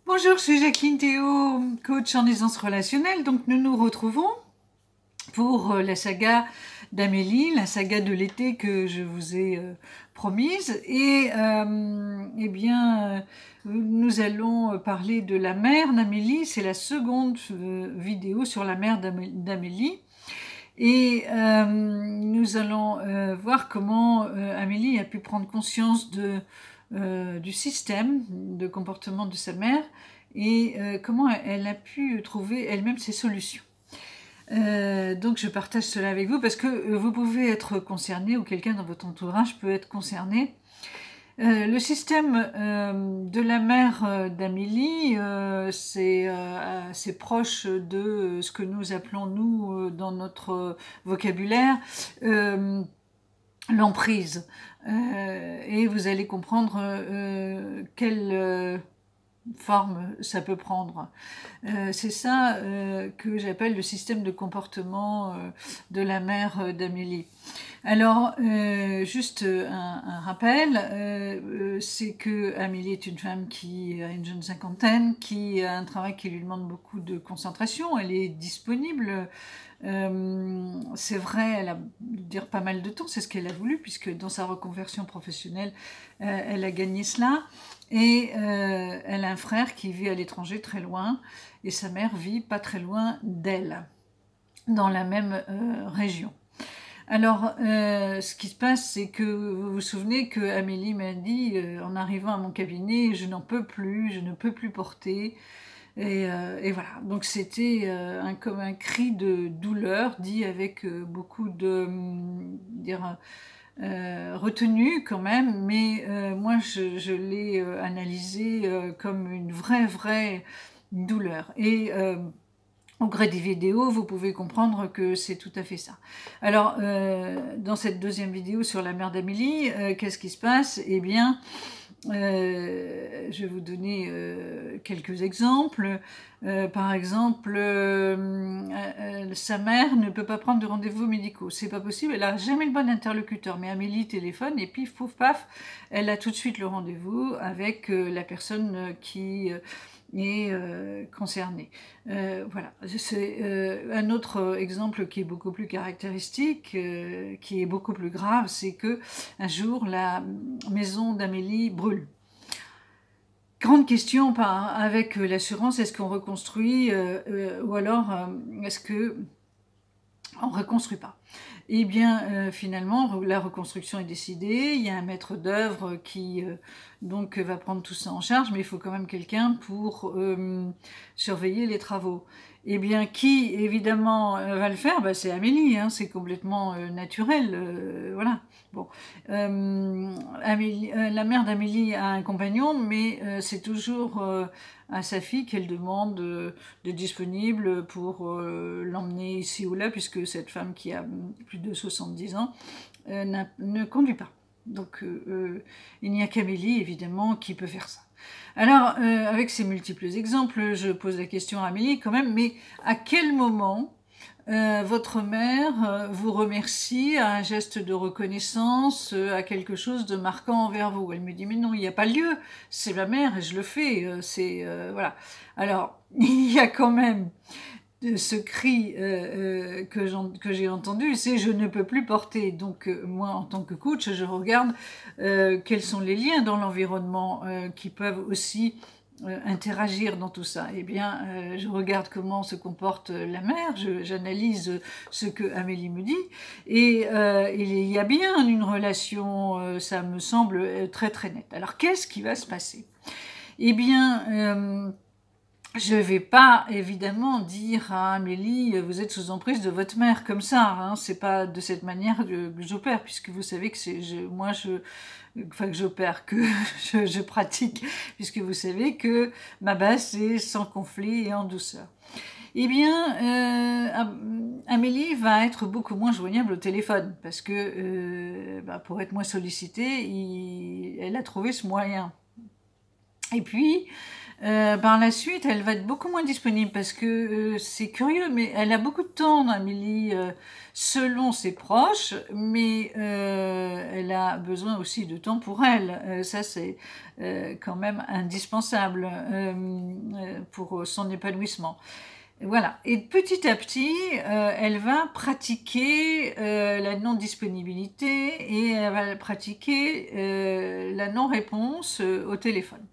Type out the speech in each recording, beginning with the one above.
Bonjour, je suis Jacqueline Théo, coach en aisance relationnelle. Donc nous nous retrouvons pour la saga d'Amélie, la saga de l'été que je vous ai promise. Et eh bien, nous allons parler de la mère d'Amélie. C'est la seconde vidéo sur la mère d'Amélie. Et nous allons voir comment Amélie a pu prendre conscience du système de comportement de sa mère et comment elle a pu trouver elle-même ses solutions. Donc je partage cela avec vous parce que vous pouvez être concerné ou quelqu'un dans votre entourage peut être concerné. Le système de la mère d'Amélie, c'est assez proche de ce que nous appelons, nous, dans notre vocabulaire, l'emprise. Et vous allez comprendre quelle forme ça peut prendre. C'est ça que j'appelle le système de comportement de la mère d'Amélie. Alors, juste un rappel, c'est que Amélie est une femme qui a une jeune cinquantaine, qui a un travail qui lui demande beaucoup de concentration, elle est disponible. C'est vrai, elle a dire pas mal de temps, c'est ce qu'elle a voulu, puisque dans sa reconversion professionnelle, elle a gagné cela. Et elle a un frère qui vit à l'étranger, très loin, et sa mère vit pas très loin d'elle, dans la même région. Alors, ce qui se passe, c'est que vous vous souvenez que Amélie m'a dit, en arrivant à mon cabinet, je n'en peux plus, je ne peux plus porter. Et voilà, donc c'était comme un cri de douleur, dit avec beaucoup de retenue quand même, mais moi je l'ai analysé comme une vraie douleur. Et au gré des vidéos, vous pouvez comprendre que c'est tout à fait ça. Alors, dans cette deuxième vidéo sur la mère d'Amélie, qu'est-ce qui se passe? Eh bien, je vais vous donner quelques exemples. Par exemple, sa mère ne peut pas prendre de rendez-vous médicaux. C'est pas possible, elle a jamais le bon interlocuteur. Mais Amélie téléphone et pif, pouf, paf, elle a tout de suite le rendez-vous avec la personne qui est concernée. Voilà, c'est un autre exemple qui est beaucoup plus caractéristique, qui est beaucoup plus grave, c'est que un jour la maison d'Amélie brûle. Grande question avec l'assurance, est-ce qu'on reconstruit ou alors est-ce que on ne reconstruit pas? Eh bien, finalement, la reconstruction est décidée. Il y a un maître d'œuvre qui donc va prendre tout ça en charge, mais il faut quand même quelqu'un pour surveiller les travaux. Eh bien, qui évidemment va le faire? C'est Amélie, hein, c'est complètement naturel, voilà. Bon, la mère d'Amélie a un compagnon, mais c'est toujours à sa fille qu'elle demande d'être disponible pour l'emmener ici ou là, puisque cette femme qui a plus de 70 ans ne conduit pas. Donc il n'y a qu'Amélie, évidemment, qui peut faire ça. Alors, avec ces multiples exemples, je pose la question à Amélie quand même, mais à quel moment votre mère vous remercie à un geste de reconnaissance, à quelque chose de marquant envers vous? Elle me dit, mais non, il n'y a pas lieu, c'est ma mère et je le fais, voilà. Alors, il y a quand même ce cri que j'ai entendu, c'est je ne peux plus porter. Donc moi, en tant que coach, je regarde quels sont les liens dans l'environnement qui peuvent aussi interagir dans tout ça. Eh bien, je regarde comment se comporte la mère, j'analyse ce que Amélie me dit, et il y a bien une relation, ça me semble très net. Alors, qu'est-ce qui va se passer? Eh bien, je ne vais pas évidemment dire à Amélie, vous êtes sous emprise de votre mère comme ça, hein, c'est pas de cette manière que j'opère, puisque vous savez que que j'opère, que je pratique, puisque vous savez que ma base c'est sans conflit et en douceur. Eh bien, Amélie va être beaucoup moins joignable au téléphone, parce que pour être moins sollicitée, elle a trouvé ce moyen. Et puis, Par la suite, elle va être beaucoup moins disponible parce que c'est curieux, mais elle a beaucoup de temps, Amélie, selon ses proches, mais elle a besoin aussi de temps pour elle. Ça, c'est quand même indispensable pour son épanouissement. Voilà. Et petit à petit, elle va pratiquer la non-disponibilité et elle va pratiquer la non-réponse au téléphone.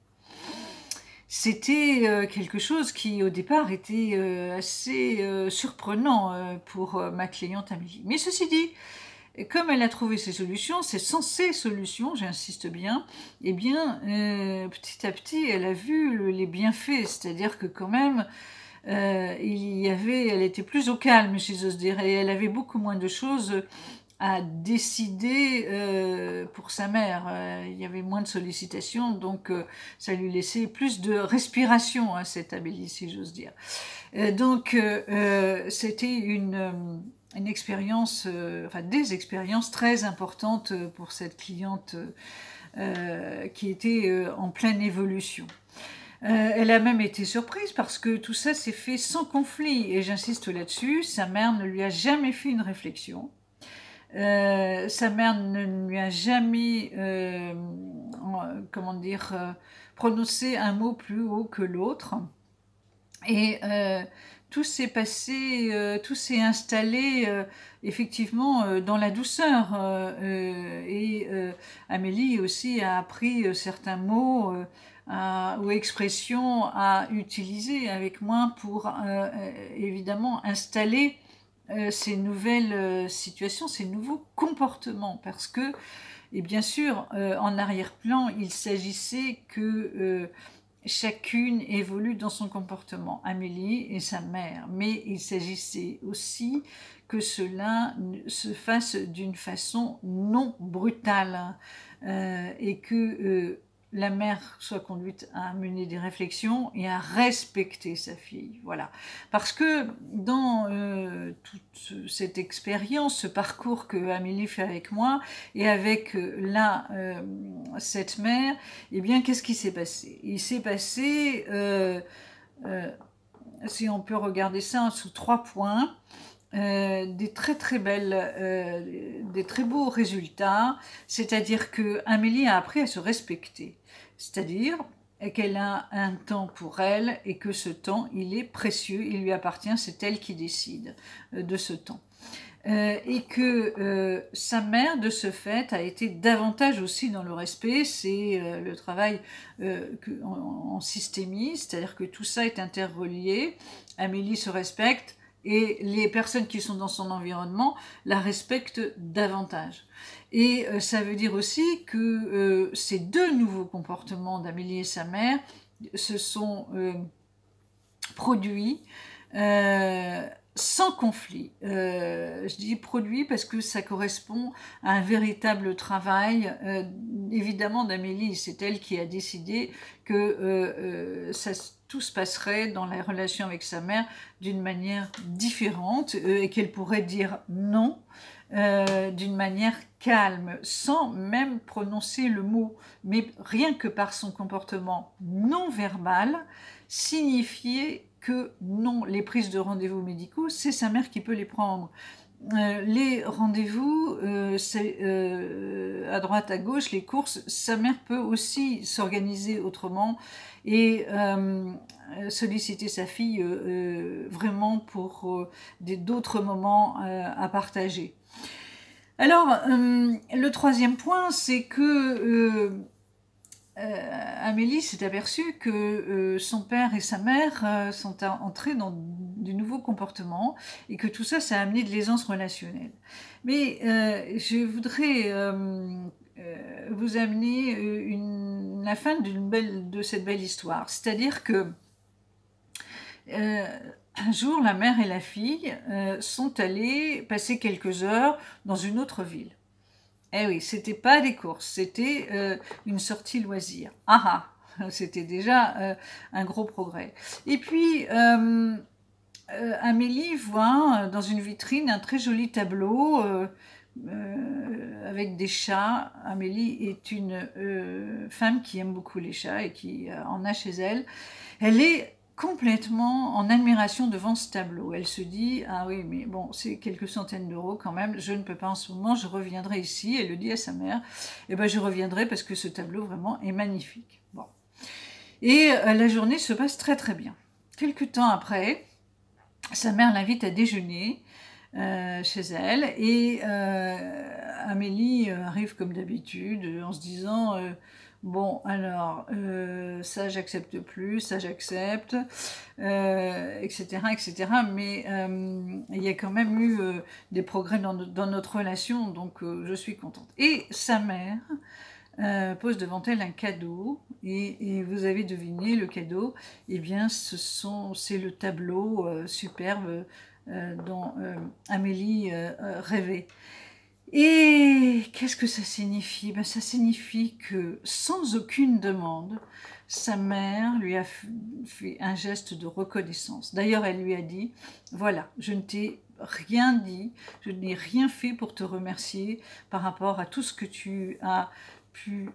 C'était quelque chose qui, au départ, était assez surprenant pour ma cliente Amélie. Mais ceci dit, comme elle a trouvé ses solutions, c'est sans ces solutions, j'insiste bien, eh bien, petit à petit, elle a vu les bienfaits, c'est-à-dire que quand même, elle était plus au calme, si j'ose dire, et elle avait beaucoup moins de choses à décider pour sa mère. Il y avait moins de sollicitations, donc ça lui laissait plus de respiration à cette Amélie, si j'ose dire. Donc c'était une expérience, enfin des expériences très importantes pour cette cliente qui était en pleine évolution. Elle a même été surprise parce que tout ça s'est fait sans conflit, et j'insiste là-dessus, sa mère ne lui a jamais fait une réflexion. Sa mère ne lui a jamais, comment dire, prononcé un mot plus haut que l'autre. Et tout s'est passé, tout s'est installé effectivement dans la douceur. Et Amélie aussi a appris certains mots ou expressions à utiliser avec moi pour évidemment installer ces nouvelles situations, ces nouveaux comportements. Parce que, et bien sûr, en arrière-plan, il s'agissait que chacune évolue dans son comportement, Amélie et sa mère, mais il s'agissait aussi que cela se fasse d'une façon non brutale et que la mère soit conduite à mener des réflexions et à respecter sa fille. Voilà. Parce que dans toute cette expérience, ce parcours que Amélie fait avec moi et avec cette mère, eh bien, qu'est-ce qui s'est passé? Il s'est passé, si on peut regarder ça sous 3 points, des très belles, des très beaux résultats, c'est-à-dire que Amélie a appris à se respecter, c'est-à-dire qu'elle a un temps pour elle et que ce temps, il est précieux, il lui appartient, c'est elle qui décide de ce temps. Et que sa mère, de ce fait, a été davantage aussi dans le respect. C'est le travail en systémie, c'est-à-dire que tout ça est interrelié. Amélie se respecte et les personnes qui sont dans son environnement la respectent davantage. Et ça veut dire aussi que ces deux nouveaux comportements d'Amélie et sa mère se sont produits sans conflit. Je dis produit parce que ça correspond à un véritable travail, évidemment d'Amélie. C'est elle qui a décidé que tout se passerait dans la relation avec sa mère d'une manière différente et qu'elle pourrait dire non d'une manière calme, sans même prononcer le mot, mais rien que par son comportement non verbal, signifier que non, les prises de rendez-vous médicaux, c'est sa mère qui peut les prendre. Les rendez-vous, à droite, à gauche, les courses, sa mère peut aussi s'organiser autrement et solliciter sa fille vraiment pour d'autres moments à partager. Alors, le troisième point, c'est que Amélie s'est aperçue que son père et sa mère sont entrés dans de nouveaux comportements et que tout ça, ça a amené de l'aisance relationnelle. Mais je voudrais vous amener la fin de cette belle histoire. C'est-à-dire que un jour, la mère et la fille sont allées passer quelques heures dans une autre ville. Eh oui, c'était pas des courses, c'était une sortie loisir. Ah ah, c'était déjà un gros progrès. Et puis, Amélie voit dans une vitrine un très joli tableau avec des chats. Amélie est une femme qui aime beaucoup les chats et qui en a chez elle. Elle est complètement en admiration devant ce tableau. Elle se dit, ah oui, mais bon, c'est quelques centaines d'euros quand même, je ne peux pas en ce moment, je reviendrai ici. Elle le dit à sa mère, eh ben je reviendrai parce que ce tableau vraiment est magnifique. Bon. Et la journée se passe très très bien. Quelque temps après, sa mère l'invite à déjeuner chez elle et Amélie arrive comme d'habitude en se disant bon alors ça j'accepte plus, ça j'accepte, etc., etc. Mais il y a quand même eu des progrès dans notre relation, donc je suis contente. Et sa mère pose devant elle un cadeau et vous avez deviné le cadeau, eh bien c'est le tableau superbe dont Amélie rêvait. Et qu'est-ce que ça signifie? Ben, ça signifie que sans aucune demande, sa mère lui a fait un geste de reconnaissance. D'ailleurs, elle lui a dit, voilà, je ne t'ai rien dit, je n'ai rien fait pour te remercier par rapport à tout ce que tu as pu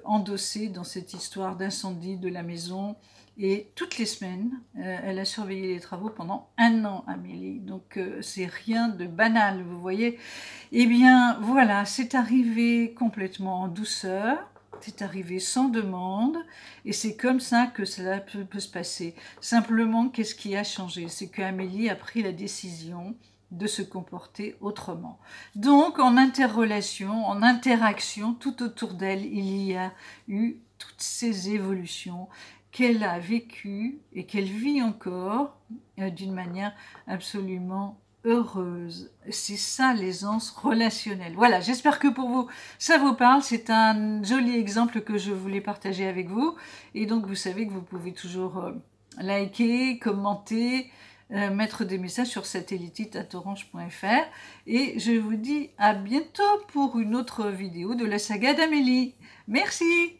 endosser dans cette histoire d'incendie de la maison. Et toutes les semaines, elle a surveillé les travaux pendant 1 an, Amélie. Donc c'est rien de banal, vous voyez. Eh bien voilà, c'est arrivé complètement en douceur, c'est arrivé sans demande, et c'est comme ça que cela peut se passer. Simplement, qu'est-ce qui a changé? C'est qu'Amélie a pris la décision de se comporter autrement. Donc, en interrelation, en interaction, tout autour d'elle, il y a eu toutes ces évolutions qu'elle a vécues et qu'elle vit encore d'une manière absolument heureuse. C'est ça l'aisance relationnelle. Voilà, j'espère que pour vous, ça vous parle. C'est un joli exemple que je voulais partager avec vous. Et donc, vous savez que vous pouvez toujours liker, commenter, mettre des messages sur satellite@orange.fr. Et je vous dis à bientôt pour une autre vidéo de la saga d'Amélie. Merci!